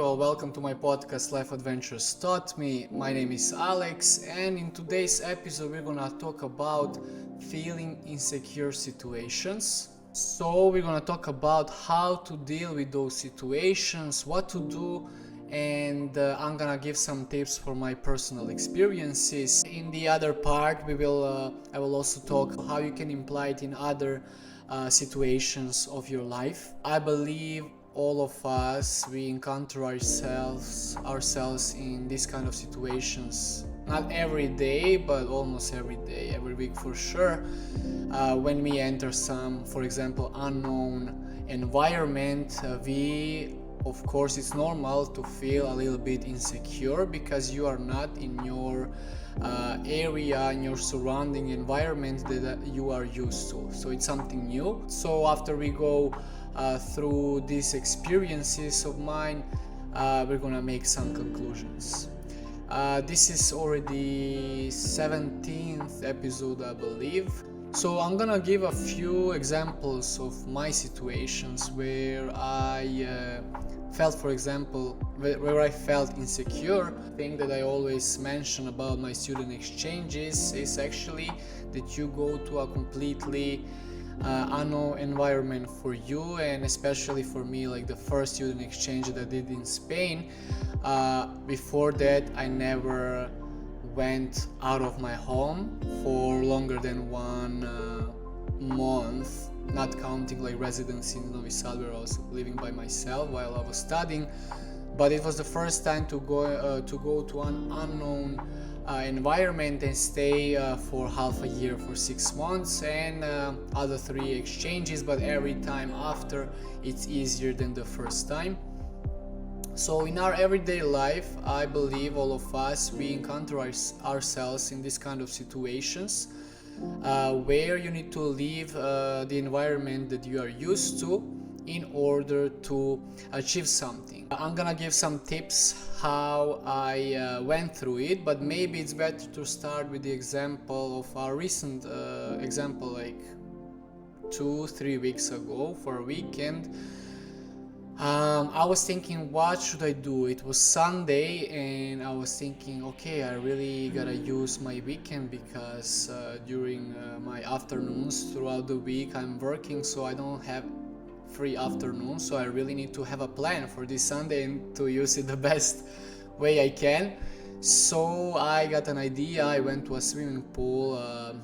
people, welcome to my podcast Life Adventures Taught Me. My name is Alex, and in today's episode we're gonna talk about feeling insecure situations. So we're gonna talk about how to deal with those situations, what to do, and I'm gonna give some tips for my personal experiences. In the other part, I will also talk how you can apply it in other situations of your life. I believe all of us, we encounter ourselves in this kind of situations, not every day but almost every day, every week for sure. When we enter some, for example, unknown environment, we of course it's normal to feel a little bit insecure because you are not in your area, in your surrounding environment that you are used to, so it's something new. So after we go through these experiences of mine, we're gonna make some conclusions. This is already 17th episode, I believe. So I'm gonna give a few examples of my situations where I felt, for example, where I felt insecure. The thing that I always mention about my student exchanges is actually that you go to a completely unknown environment for you, and especially for me, like the first student exchange that I did in Spain. Before that, I never went out of my home for longer than 1 month, not counting like residency in Novi Sad where I was living by myself while I was studying. But it was the first time to go to an unknown environment and stay for half a year, for 6 months, and other 3 exchanges, but every time after it's easier than the first time. So in our everyday life, I believe all of us, we encounter ourselves in this kind of situations where you need to leave the environment that you are used to in order to achieve something. I'm gonna give some tips how I went through it, but maybe it's better to start with the example of our recent example, like 2-3 weeks ago for a weekend. I was thinking, what should I do? It was Sunday, and I was thinking, okay, I really gotta use my weekend because during my afternoons throughout the week I'm working, so I don't have free afternoons. So I really need to have a plan for this Sunday and to use it the best way I can. So I got an idea. I went to a swimming pool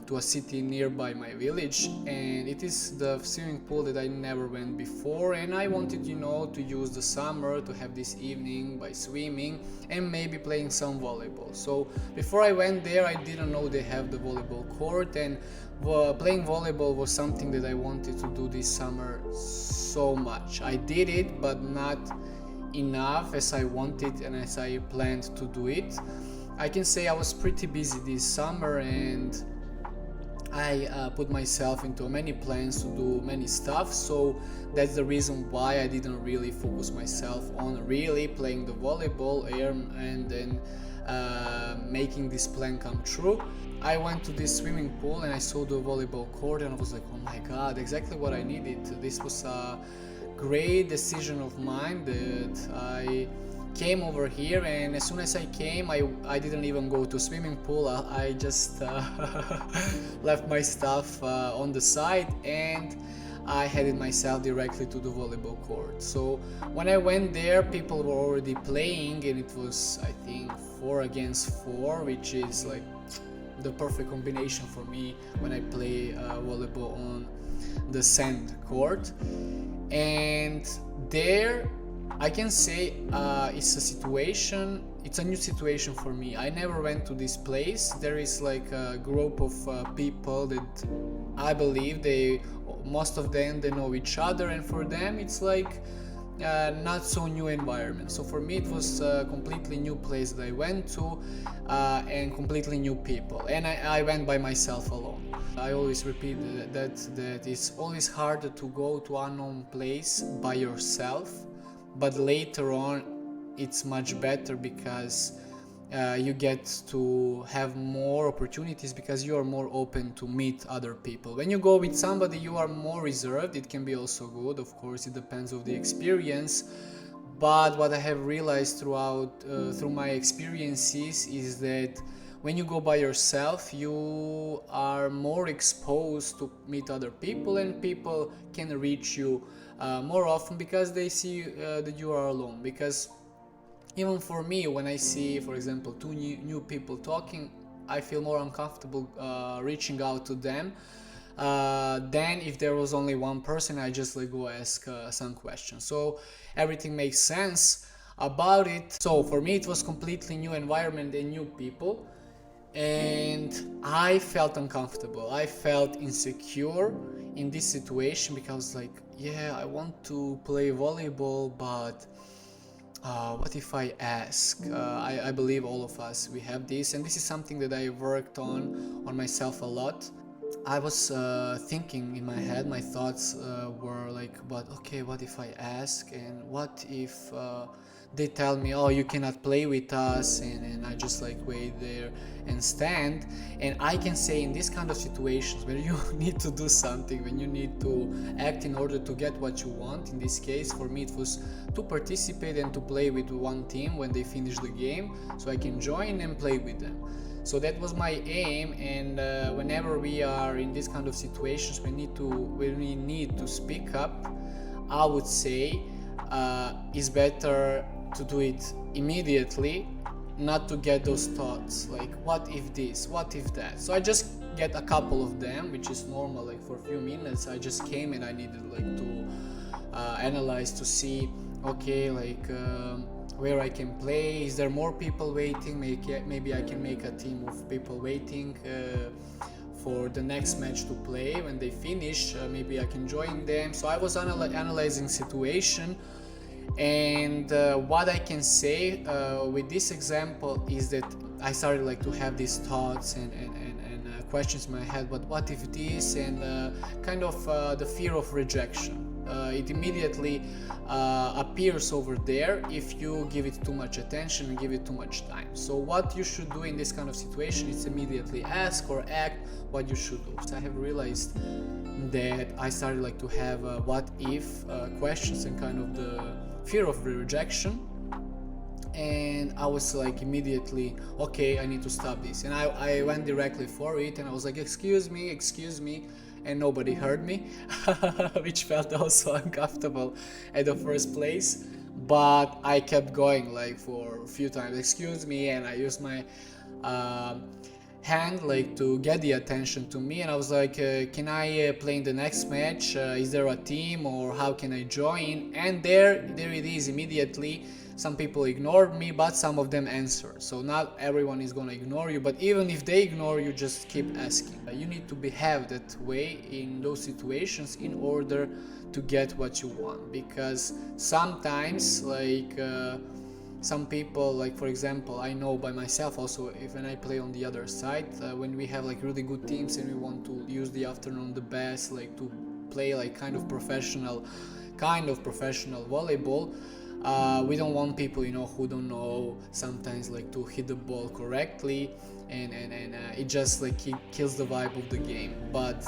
to a city nearby my village, and it is the swimming pool that I never went before, and I wanted to use the summer to have this evening by swimming and maybe playing some volleyball. So before I went there, I didn't know they have the volleyball court, and playing volleyball was something that I wanted to do this summer so much. I did it, but not enough as I wanted and as I planned to do it. I can say I was pretty busy this summer, and I put myself into many plans to do many stuff, so that's the reason why I didn't really focus myself on really playing the volleyball and then making this plan come true. I went to this swimming pool and I saw the volleyball court, and I was like, oh my god, exactly what I needed. This was a great decision of mine that I came over here, and as soon as I came, I didn't even go to swimming pool. I just left my stuff on the side, and I headed myself directly to the volleyball court. So when I went there, people were already playing, and it was, I think, 4 against 4, which is like the perfect combination for me when I play volleyball on the sand court. And there I can say it's a new situation for me. I never went to this place. There is like a group of people that I believe most of them they know each other, and for them it's like not so new environment. So for me it was a completely new place that I went to, and completely new people, and I went by myself alone. I always repeat that it's always harder to go to an unknown place by yourself, but later on it's much better because you get to have more opportunities because you are more open to meet other people. When you go with somebody, you are more reserved. It can be also good, of course, it depends on the experience, But what I have realized through my experiences is that when you go by yourself, you are more exposed to meet other people, and people can reach you more often because they see that you are alone. Because even for me, when I see, for example, two new people talking, I feel more uncomfortable reaching out to them than if there was only one person. I just like go ask some questions. So everything makes sense about it. So for me, it was completely new environment and new people, and I felt uncomfortable. I felt insecure in this situation because, like, yeah, I want to play volleyball, but what if I ask? I believe all of us, we have this, and this is something that I worked on myself a lot. I was thinking in my head, my thoughts were like, but okay, what if I ask? And what if they tell me, oh, you cannot play with us? And I just like wait there and stand. And I can say in this kind of situations where you need to do something, when you need to act in order to get what you want, in this case, for me, it was to participate and to play with one team when they finish the game, so I can join and play with them. So that was my aim, and whenever we are in this kind of situations, when we need to speak up, I would say it's better to do it immediately, not to get those thoughts like, what if this, what if that. So I just get a couple of them, which is normal. Like for a few minutes, I just came and I needed like to analyze to see, okay, like. Where I can play, is there more people waiting, maybe I can make a team of people waiting for the next match to play. When they finish, maybe I can join them. So I was analyzing situation, and what I can say with this example is that I started like to have these thoughts and questions in my head, but what if this, and kind of the fear of rejection. It immediately appears over there if you give it too much attention and give it too much time. So what you should do in this kind of situation is immediately ask or act what you should do. So I have realized that I started like to have what if questions and kind of the fear of rejection, and I was like immediately, okay, I need to stop this. And I went directly for it, and I was like, excuse me, and nobody heard me, which felt also uncomfortable at the first place. But I kept going like for a few times, excuse me, and I used my hand like to get the attention to me, and I was like, can I play in the next match? Is there a team, or how can I join? And there it is immediately. Some people ignored me, but some of them answered. So not everyone is gonna ignore you, but even if they ignore you, just keep asking. You need to behave that way in those situations in order to get what you want. Because sometimes, like some people, like for example, I know by myself also, if when I play on the other side, when we have like really good teams and we want to use the afternoon the best, like to play like kind of professional volleyball. We don't want people, who don't know sometimes like to hit the ball correctly, and it just like kills the vibe of the game. But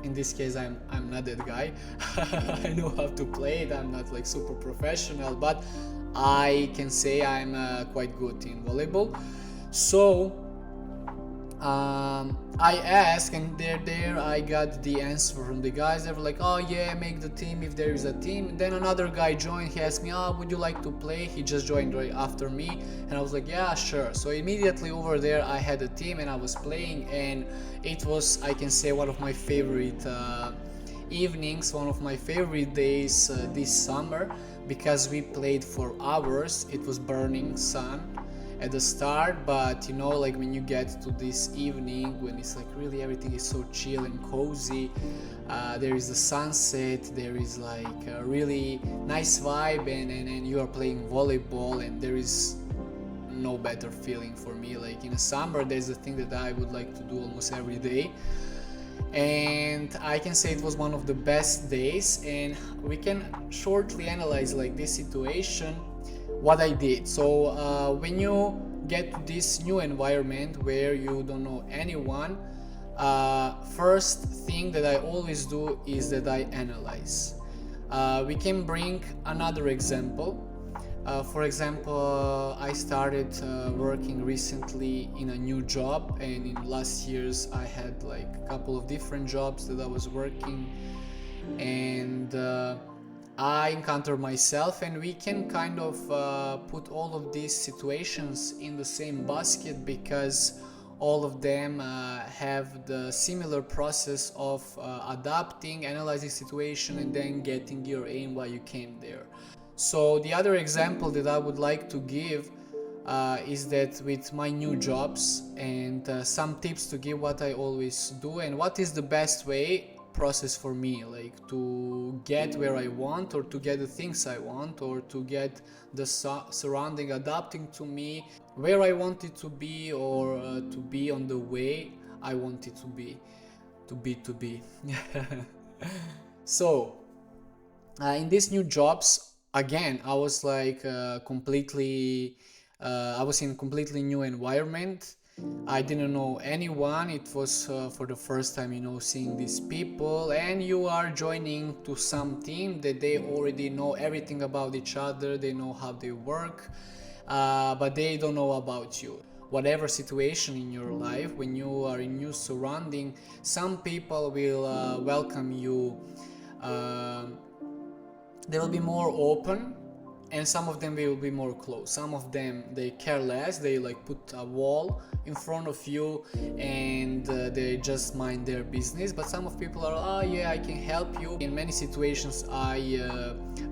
in this case, I'm not that guy. I know how to play it. I'm not like super professional, but I can say I'm quite good in volleyball. So I asked, and there I got the answer from the guys. They were like, oh yeah, make the team if there is a team. And then another guy joined. He asked me, oh, would you like to play? He just joined right after me, and I was like, yeah, sure. So immediately over there I had a team and I was playing, and it was, I can say, one of my favorite evenings, one of my favorite days this summer, because we played for hours. It was burning sun at the start, but like when you get to this evening, when it's like really everything is so chill and cozy, there is the sunset, there is like a really nice vibe, and you are playing volleyball, and there is no better feeling for me. Like in the summer, there's a thing that I would like to do almost every day, and I can say it was one of the best days. And we can shortly analyze like this situation, what I did. So when you get to this new environment where you don't know anyone, first thing that I always do is that I analyze. We can bring another example. For example, I started working recently in a new job, and in last years I had like a couple of different jobs that I was working, and I encountered myself, and we can kind of put all of these situations in the same basket, because all of them have the similar process of adapting, analyzing situation, and then getting your aim why you came there. So the other example that I would like to give is that with my new jobs, and some tips to give what I always do and what is the best way process for me, like to get where I want, or to get the things I want, or to get the surrounding adapting to me where I want it to be, or to be on the way I want it to be. So in these new jobs, again, I was like I was in a completely new environment. I didn't know anyone. It was for the first time, seeing these people, and you are joining to some team that they already know everything about each other. They know how they work, but they don't know about you. Whatever situation in your life, when you are in new surrounding, some people will welcome you. They will be more open, and some of them will be more closed. Some of them, they care less. They like put a wall in front of you, and they just mind their business. But some of people are, oh yeah, I can help you. In many situations I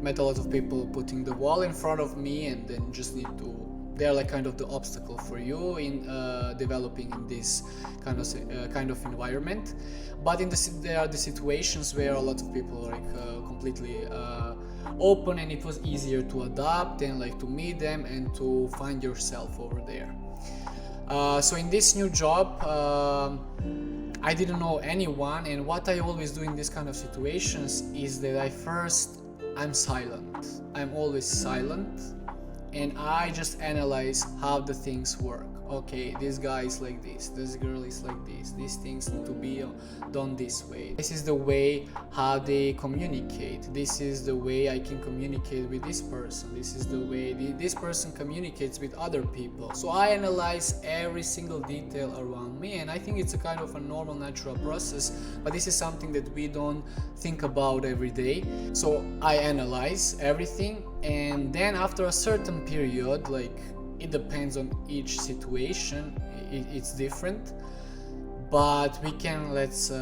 met a lot of people putting the wall in front of me, and then just need to, they're like kind of the obstacle for you in developing in this kind of environment. But there are the situations where a lot of people are like completely open, and it was easier to adapt and like to meet them and to find yourself over there. So in this new job, I didn't know anyone, and what I always do in this kind of situations is that I'm silent. I'm always silent, and I just analyze how the things work. Okay, this guy is like this girl is like this, these things need to be done this way. This is the way how they communicate. This is the way I can communicate with this person. This is the way this person communicates with other people. So I analyze every single detail around me, and I think it's a kind of a normal, natural process, but this is something that we don't think about every day. So I analyze everything, and then after a certain period, like, it depends on each situation, it's different, but we can, let's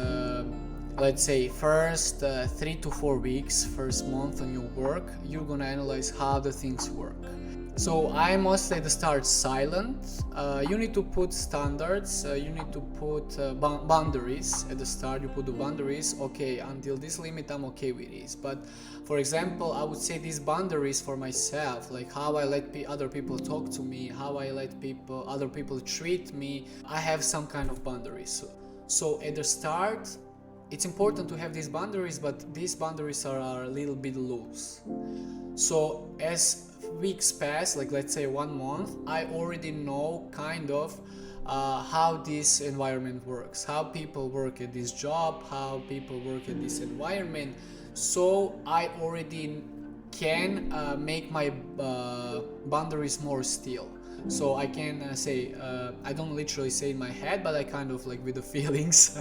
say first 3 to 4 weeks, first month on your work, you're gonna analyze how the things work. So I mostly at the start silent. You need to put standards, you need to put boundaries at the start. You put the boundaries, okay, until this limit I'm okay with this. But for example, I would say these boundaries for myself, like how I let other people talk to me, how I let other people treat me. I have some kind of boundaries. So at the start, it's important to have these boundaries, but these boundaries are a little bit loose. So as weeks pass, like let's say 1 month, I already know kind of how this environment works, how people work at this job, how people work at this environment. So I already can make my boundaries more still. So I can say, I don't literally say in my head, but I kind of like with the feelings,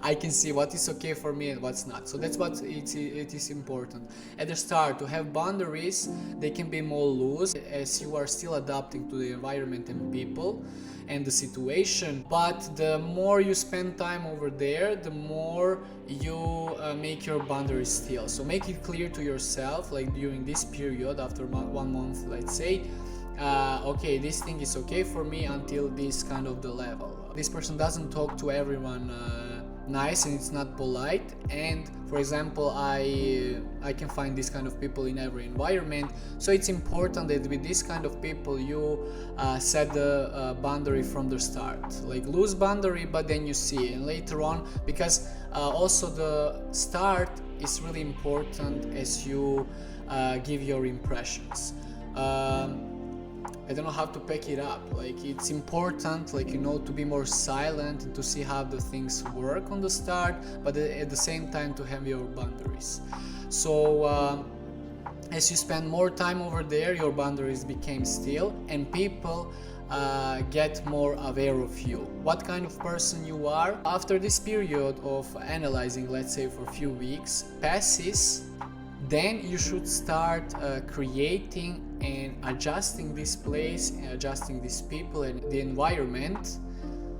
I can see what is okay for me and what's not. So that's what it is important. At the start, to have boundaries, they can be more loose as you are still adapting to the environment and people and the situation. But the more you spend time over there, the more you make your boundaries still. So make it clear to yourself, like during this period, after 1 month, let's say, okay, this thing is okay for me until this kind of the level. This person doesn't talk to everyone nice, and it's not polite. And for example, I can find this kind of people in every environment. So it's important that with this kind of people you set the boundary from the start, like loose boundary, but then you see, and later on, because also the start is really important as you give your impressions. I don't know how to pack it up. Like, it's important, like, to be more silent and to see how the things work on the start, but at the same time to have your boundaries. So As you spend more time over there, your boundaries became still, and people get more aware of you, what kind of person you are. After this period of analyzing, let's say for a few weeks, passes, then you should start creating and adjusting this place, adjusting these people and the environment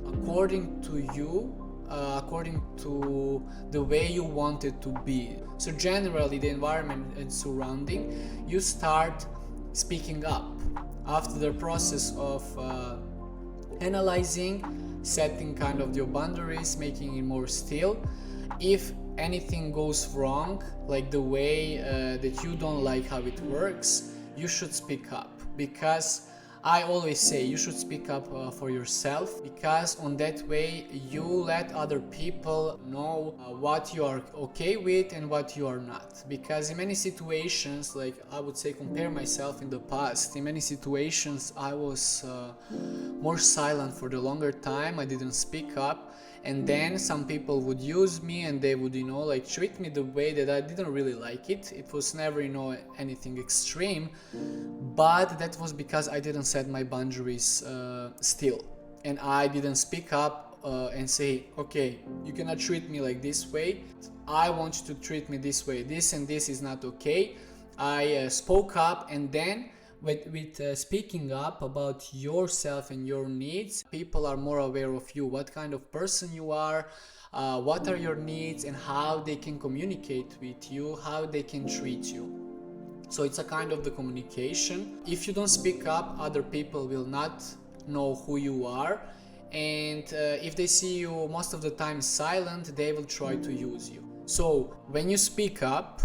according to you, according to the way you want it to be. So generally, the environment and surrounding, you start speaking up after the process of analyzing, setting kind of your boundaries, making it more still. If anything goes wrong, like the way that you don't like how it works, you should speak up, because I always say you should speak up for yourself, because on that way you let other people know what you are okay with and what you are not. Because in many situations, like I would say compare myself in the past, in many situations I was more silent for the longer time, I didn't speak up, and then some people would use me and they would, like treat me the way that I didn't really like it. It was never, anything extreme, but that was because I didn't set my boundaries still, and I didn't speak up and say, okay, you cannot treat me like this way, I want you to treat me this way, this and this is not okay. I spoke up, and then with speaking up about yourself and your needs, people are more aware of you, what kind of person you are, what are your needs, and how they can communicate with you, how they can treat you. So it's a kind of the communication. If you don't speak up, other people will not know who you are, and if they see you most of the time silent, they will try to use you. So when you speak up,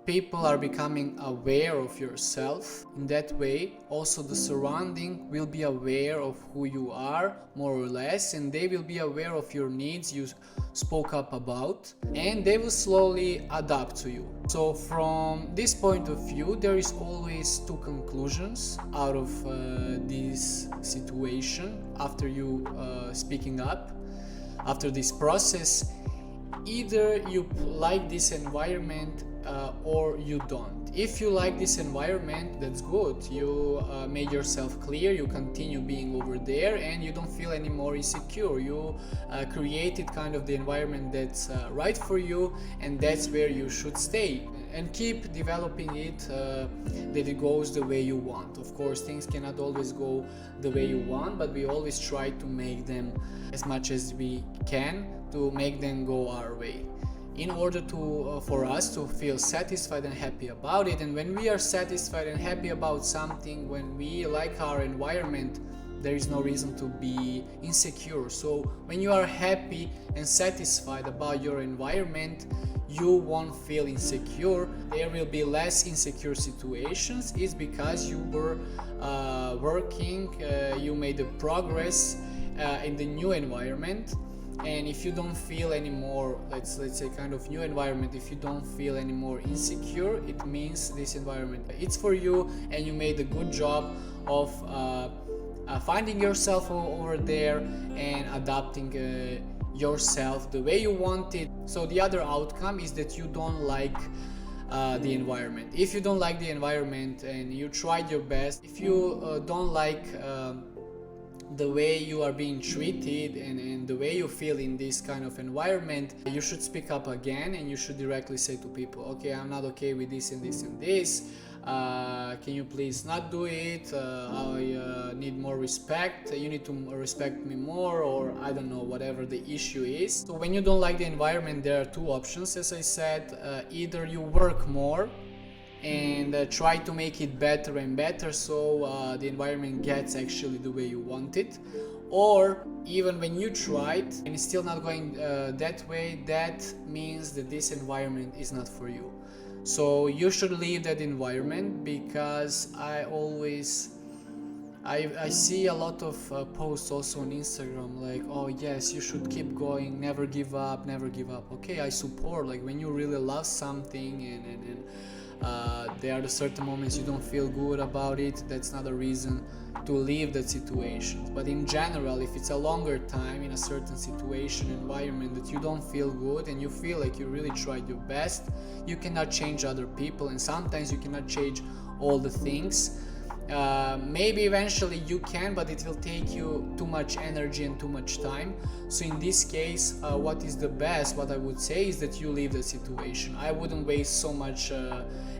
people are becoming aware of yourself. In that way, also the surrounding will be aware of who you are, more or less, and they will be aware of your needs you spoke up about, and they will slowly adapt to you. So from this point of view, there is always two conclusions out of this situation after you speaking up, after this process. Either you like this environment or you don't. If you like this environment, that's good. You made yourself clear, you continue being over there, and you don't feel any more insecure. You created kind of the environment that's right for you, and that's where you should stay. And keep developing it that it goes the way you want. Of course, things cannot always go the way you want, but we always try to make them as much as we can, to make them go our way, in order to for us to feel satisfied and happy about it. And when we are satisfied and happy about something, when we like our environment, there is no reason to be insecure. So when you are happy and satisfied about your environment, you won't feel insecure. There will be less insecure situations. It's because you were working, you made a progress in the new environment. And if you don't feel anymore, let's say kind of new environment, if you don't feel anymore insecure, it means this environment it's for you, and you made a good job of finding yourself over there and adapting yourself the way you want it. So the other outcome is that you don't like the environment. If you don't like the environment and you tried your best, if you don't like the way you are being treated and the way you feel in this kind of environment, you should speak up again, and you should directly say to people, okay, I'm not okay with this and this and this, can you please not do it, I need more respect, you need to respect me more, or I don't know, whatever the issue is. So when you don't like the environment, there are two options, as I said. Either you work more and try to make it better and better, so the environment gets actually the way you want it, or even when you tried and it's still not going that way, that means that this environment is not for you. So you should leave that environment, because I see a lot of posts also on Instagram like, oh yes, you should keep going, never give up, never give up. Okay, I support, like when you really love something and there are the certain moments you don't feel good about it. That's not a reason to leave that situation. But in general, if it's a longer time in a certain situation, environment that you don't feel good and you feel like you really tried your best, you cannot change other people, and sometimes you cannot change all the things. Maybe eventually you can, but it will take you too much energy and too much time. So in this case, what is the best, what I would say, is that you leave the situation. I wouldn't waste so much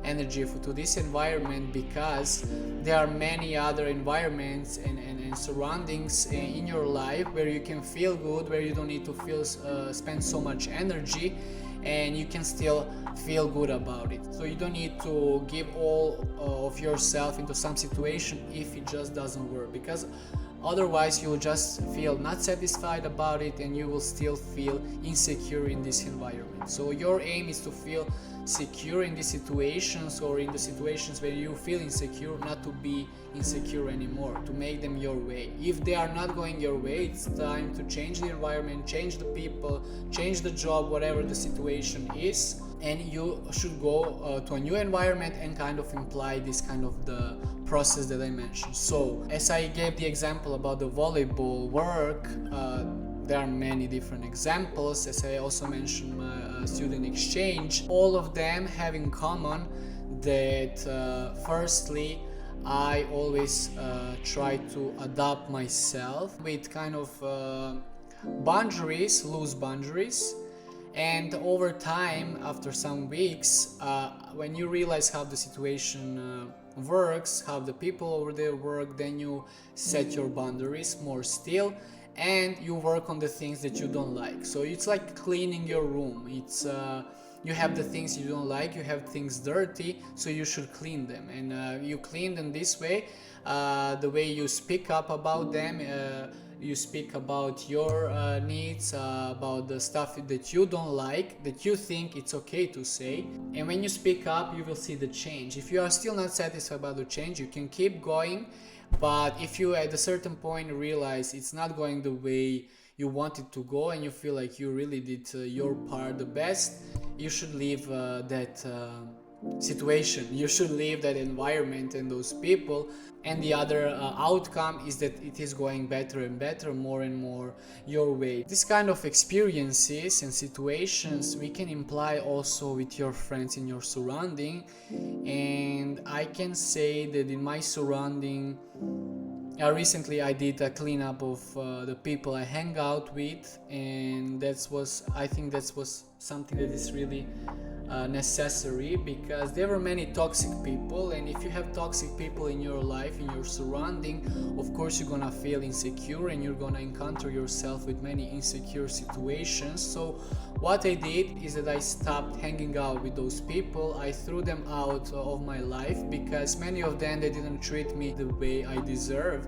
energy to this environment, because there are many other environments and surroundings in your life where you can feel good, where you don't need to spend so much energy, and you can still feel good about it. So you don't need to give all of yourself into some situation if it just doesn't work, because otherwise you will just feel not satisfied about it and you will still feel insecure in this environment. So your aim is to feel secure in these situations, or in the situations where you feel insecure, not to be insecure anymore, to make them your way. If they are not going your way, it's time to change the environment, change the people, change the job, whatever the situation is, and you should go to a new environment and kind of imply this kind of the process that I mentioned. So as I gave the example about the volleyball work, there are many different examples. As I also mentioned, my student exchange, all of them have in common that firstly, I always try to adapt myself with kind of boundaries, loose boundaries. And over time, after some weeks, when you realize how the situation works, how the people over there work, then you set your boundaries more still, and you work on the things that you don't like. So it's like cleaning your room. It's you have the things you don't like, you have things dirty, so you should clean them, and you clean them this way. The way you speak up about them, you speak about your needs, about the stuff that you don't like, that you think it's okay to say. And when you speak up, you will see the change. If you are still not satisfied about the change, you can keep going. But if you at a certain point realize it's not going the way you want it to go, and you feel like you really did your part the best, you should leave that situation. You should leave that environment and those people. And the other outcome is that it is going better and better, more and more your way. This kind of experiences and situations we can imply also with your friends in your surrounding. And I can say that in my surrounding, recently I did a cleanup of the people I hang out with, and I think that was something that is really necessary, because there were many toxic people, and if you have toxic people in your life, in your surrounding, of course you're gonna feel insecure, and you're gonna encounter yourself with many insecure situations. So what I did is that I stopped hanging out with those people. I threw them out of my life, because many of them, they didn't treat me the way I deserve,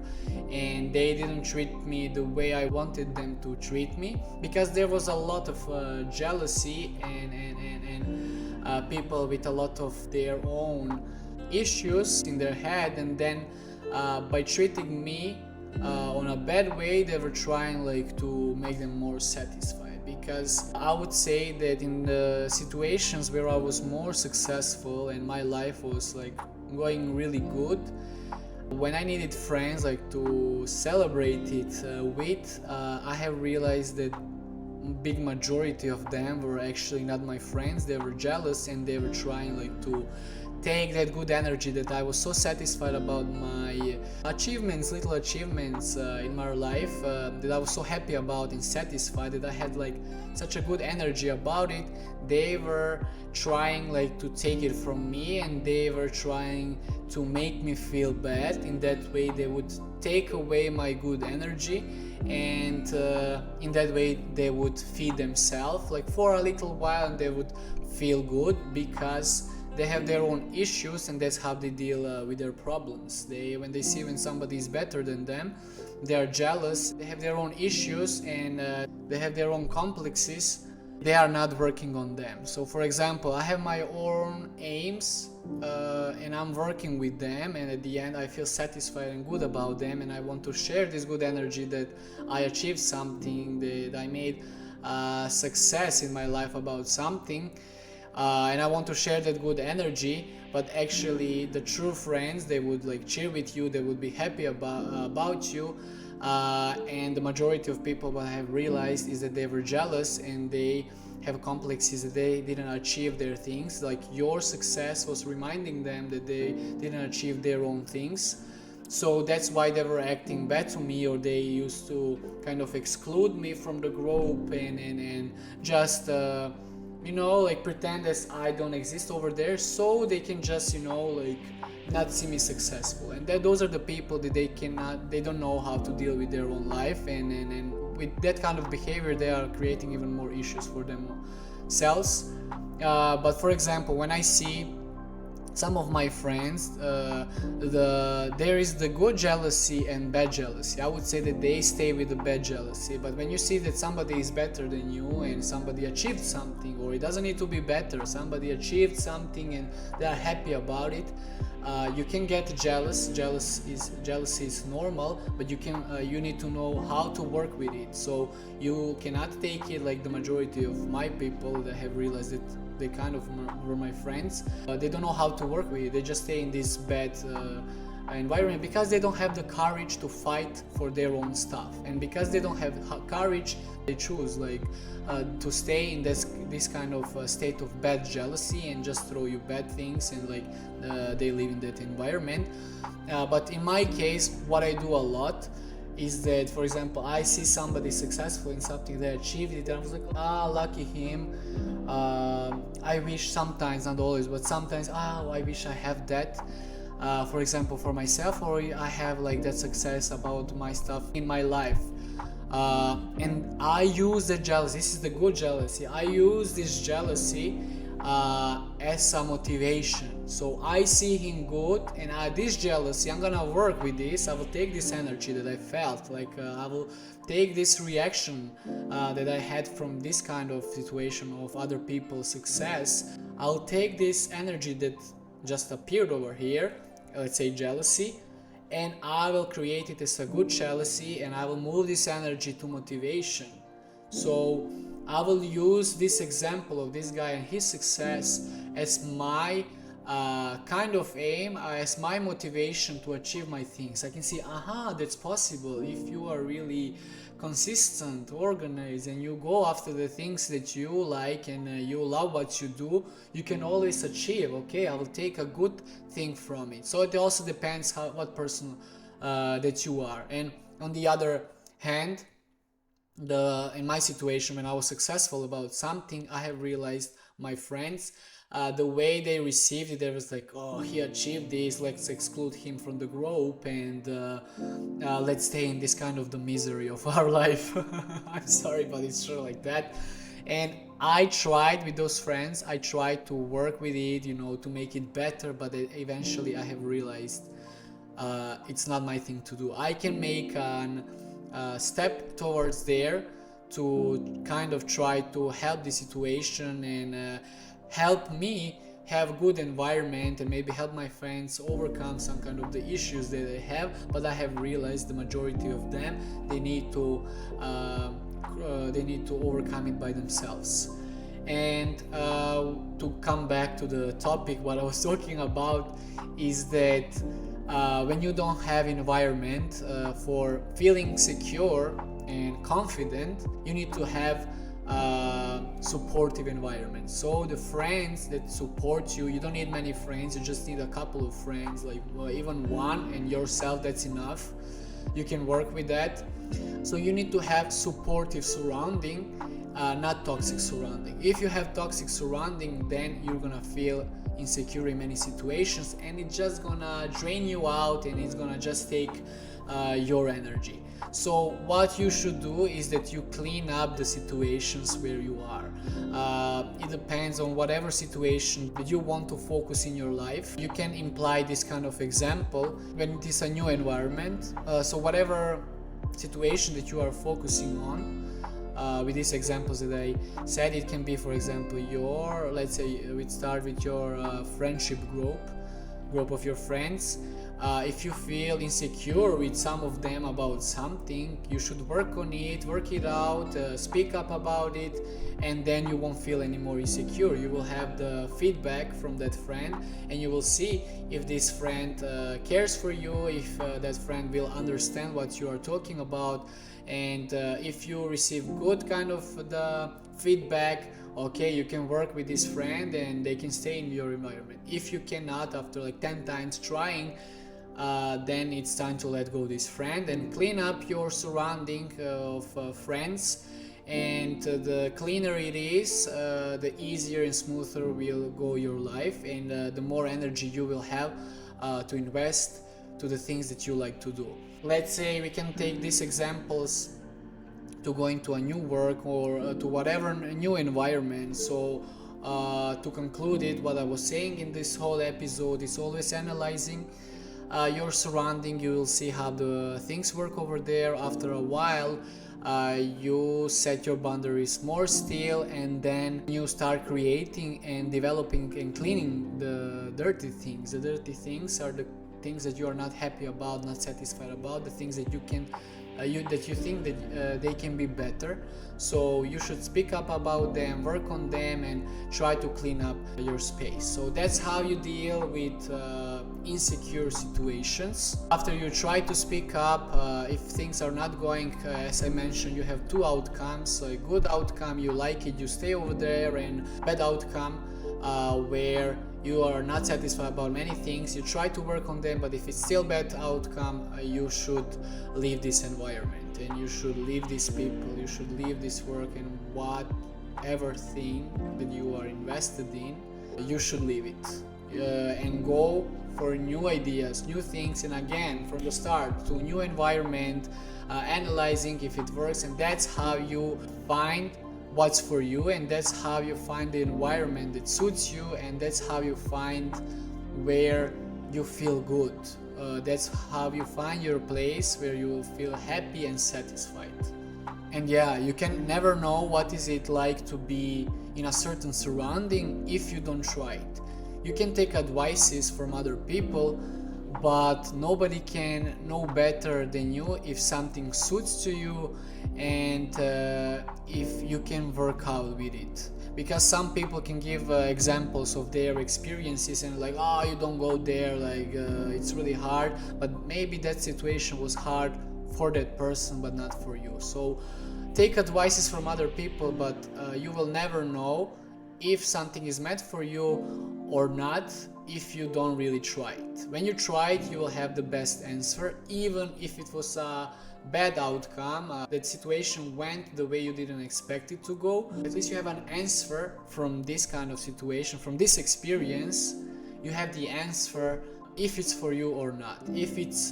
and they didn't treat me the way I wanted them to treat me, because there was a lot of jealousy and people with a lot of their own issues in their head, and then by treating me on a bad way, they were trying like to make them more satisfied. Because I would say that in the situations where I was more successful and my life was like going really good, when I needed friends like to celebrate it with, I have realized that big majority of them were actually not my friends. They were jealous, and they were trying like to take that good energy that I was so satisfied about my achievements, little achievements in my life, that I was so happy about and satisfied, that I had like such a good energy about it. They were trying like to take it from me, and they were trying to make me feel bad. In that way they would take away my good energy, and in that way they would feed themselves like for a little while, and they would feel good because they have their own issues, and that's how they deal with their problems. When they see when somebody is better than them, they are jealous. They have their own issues, and they have their own complexes. They are not working on them. So for example, I have my own aims, and I'm working with them, and at the end I feel satisfied and good about them, and I want to share this good energy that I achieved something, that I made success in my life about something. and I want to share that good energy. But actually the true friends, they would like cheer with you, they would be happy about you, and the majority of people, what I have realized is that they were jealous and they have complexes that they didn't achieve their things. Like your success was reminding them that they didn't achieve their own things. So that's why they were acting bad to me, or they used to kind of exclude me from the group and just like pretend as I don't exist over there, so they can just like not see me successful. And those are the people that they don't know how to deal with their own life, and with that kind of behavior they are creating even more issues for themselves. But for example, when I see some of my friends, there is the good jealousy and bad jealousy. I would say that they stay with the bad jealousy. But when you see that somebody is better than you and somebody achieved something, or it doesn't need to be better, somebody achieved something and they are happy about it, you can get jealous. Jealousy is normal, but you need to know how to work with it. So you cannot take it like the majority of my people that have realized that they kind of were my friends. They don't know how to work with it. They just stay in this bad environment because they don't have the courage to fight for their own stuff. And because they don't have courage, they choose to stay in this kind of state of bad jealousy and just throw you bad things, and they live in that environment. But in my case, what I do a lot is that, for example, I see somebody successful in something, they achieved it, and I was like, lucky him. I wish sometimes, not always, but sometimes, I wish I have that. For example, for myself, or I have like that success about my stuff in my life. And I use the jealousy, this is the good jealousy, I use this jealousy as a motivation. So I see him good, and this jealousy, I'm gonna work with this. I will take this energy that I felt, I will take this reaction that I had from this kind of situation of other people's success. I'll take this energy that just appeared over here, let's say jealousy, and I will create it as a good jealousy, and I will move this energy to motivation. So I will use this example of this guy and his success as my kind of aim, as my motivation to achieve my things. I can see, that's possible if you are really consistent, organized, and you go after the things that you like and you love what you do, you can always achieve. Okay, I will take a good thing from it. So it also depends what person that you are. And on the other hand, in my situation, when I was successful about something, I have realized my friends, the way they received it, they was like, he achieved this, let's exclude him from the group, and let's stay in this kind of the misery of our life. I'm sorry, but it's true like that. And I tried with those friends, I tried to work with it, to make it better, but eventually I have realized it's not my thing to do. I can make a step towards there to kind of try to help the situation and help me have good environment, and maybe help my friends overcome some kind of the issues that they have. But I have realized the majority of them, they need to overcome it by themselves. And to come back to the topic, what I was talking about is that when you don't have environment for feeling secure and confident, you need to have supportive environment. So the friends that support you, you don't need many friends, you just need a couple of friends, even one, and yourself, that's enough. You can work with that. So you need to have supportive surrounding, not toxic surrounding. If you have toxic surrounding, then you're gonna feel insecure in many situations, and it's just gonna drain you out, and it's gonna just take your energy. So what you should do is that you clean up the situations where you are. It depends on whatever situation that you want to focus in your life. You can imply this kind of example when it is a new environment. So whatever situation that you are focusing on, with these examples that I said, it can be, for example, let's say we start with your friendship group of your friends. If you feel insecure with some of them about something, you should work on it, work it out, speak up about it, and then you won't feel any more insecure. You will have the feedback from that friend, and you will see if this friend cares for you, if that friend will understand what you are talking about, and if you receive good kind of the feedback, okay, you can work with this friend and they can stay in your environment. If you cannot, after like 10 times trying, then it's time to let go this friend and clean up your surrounding of friends. And the cleaner it is, the easier and smoother will go your life, and the more energy you will have to invest to the things that you like to do. Let's say we can take these examples to going to a new work or to whatever new environment. So to conclude it, what I was saying in this whole episode is always analyzing your surrounding. You will see how the things work over there. After a while, you set your boundaries more still, and then you start creating and developing and cleaning the dirty things. The dirty things are the things that you are not happy about, not satisfied about, the things that you can that you think that they can be better. So you should speak up about them, work on them, and try to clean up your space. So that's how you deal with insecure situations. After you try to speak up, if things are not going as I mentioned, you have two outcomes. A good outcome, you like it, you stay over there, and bad outcome where you are not satisfied about many things, you try to work on them, but if it's still bad outcome, you should leave this environment, and you should leave these people, you should leave this work, and whatever thing that you are invested in, you should leave it and go for new ideas, new things, and again from the start to new environment, analyzing if it works. And that's how you find what's for you, and that's how you find the environment that suits you, and that's how you find where you feel good. That's how you find your place where you will feel happy and satisfied. And yeah, you can never know what is it like to be in a certain surrounding if you don't try it. You can take advices from other people, but nobody can know better than you if something suits to you, and if you can work out with it. Because some people can give examples of their experiences and like, oh, you don't go there, like it's really hard, but maybe that situation was hard for that person but not for you. So take advices from other people, but you will never know if something is meant for you or not if you don't really try it. When you try it, you will have the best answer, even if it was a bad outcome, that situation went the way you didn't expect it to go. At least you have an answer from this kind of situation, from this experience. You have the answer if it's for you or not. If it's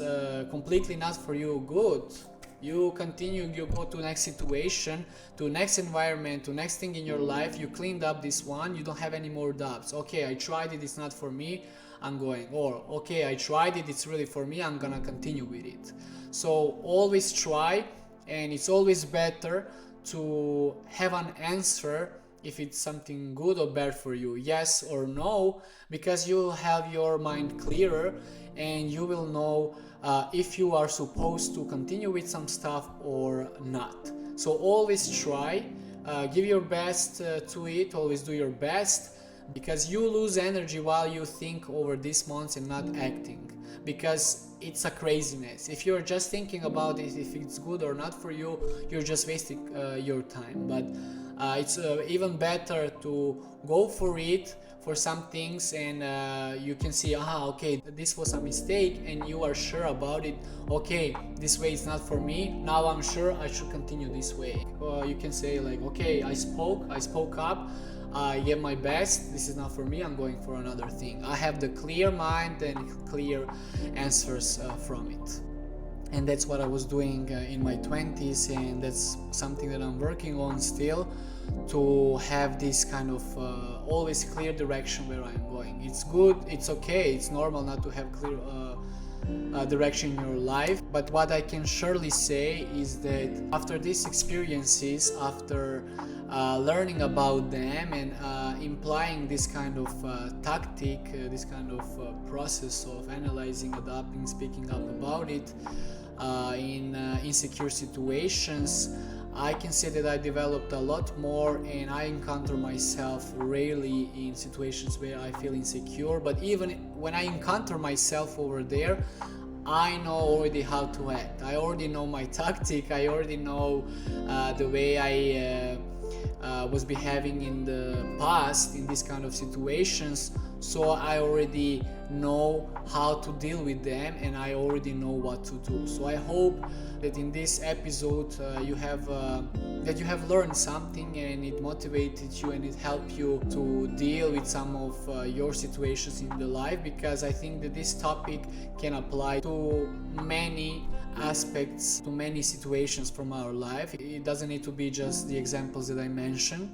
completely not for you, good. You continue, you go to next situation, to next environment, to next thing in your life. You cleaned up this one, you don't have any more doubts. Okay, I tried it, it's not for me, I'm going. Or okay, I tried it, it's really for me, I'm gonna continue with it. So always try, and it's always better to have an answer if it's something good or bad for you, yes or no, because you will have your mind clearer and you will know if you are supposed to continue with some stuff or not. So always try, give your best to it, always do your best, because you lose energy while you think over these months and not acting, because it's a craziness. If you're just thinking about it, if it's good or not for you, you're just wasting your time. But it's even better to go for it for some things, and you can see, okay, this was a mistake, and you are sure about it. Okay, this way is not for me, now I'm sure I should continue this way. You can say like, okay, I spoke up, I gave my best, this is not for me, I'm going for another thing. I have the clear mind and clear answers from it. And that's what I was doing in my 20s, and that's something that I'm working on still, to have this kind of always clear direction where I'm going. It's good, it's okay, it's normal not to have clear direction in your life. But what I can surely say is that after these experiences, after learning about them and implying this kind of tactic, this kind of process of analyzing, adapting, speaking up about it in insecure situations, I can say that I developed a lot more, and I encounter myself rarely in situations where I feel insecure. But even when I encounter myself over there, I know already how to act. I already know my tactic. I already know the way I was behaving in the past in these kind of situations. So I already know how to deal with them, and I already know what to do. So I hope that in this episode you have learned something, and it motivated you and it helped you to deal with some of your situations in the life, because I think that this topic can apply to many aspects, to many situations from our life. It doesn't need to be just the examples that I mentioned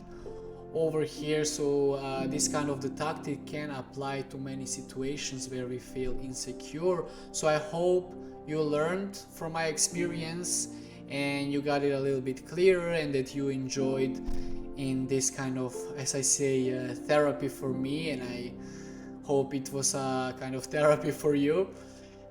over here. So this kind of the tactic can apply to many situations where we feel insecure. So I hope you learned from my experience and you got it a little bit clearer, and that you enjoyed in this kind of, as I say, therapy for me, and I hope it was a kind of therapy for you.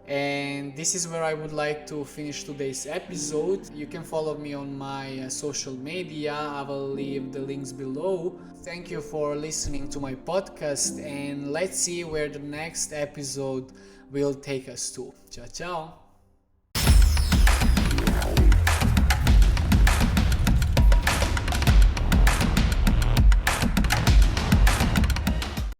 And this is where I would like to finish today's episode. You can follow me on my social media. I will leave the links below. Thank you for listening to my podcast, and let's see where the next episode will take us to. Ciao, ciao.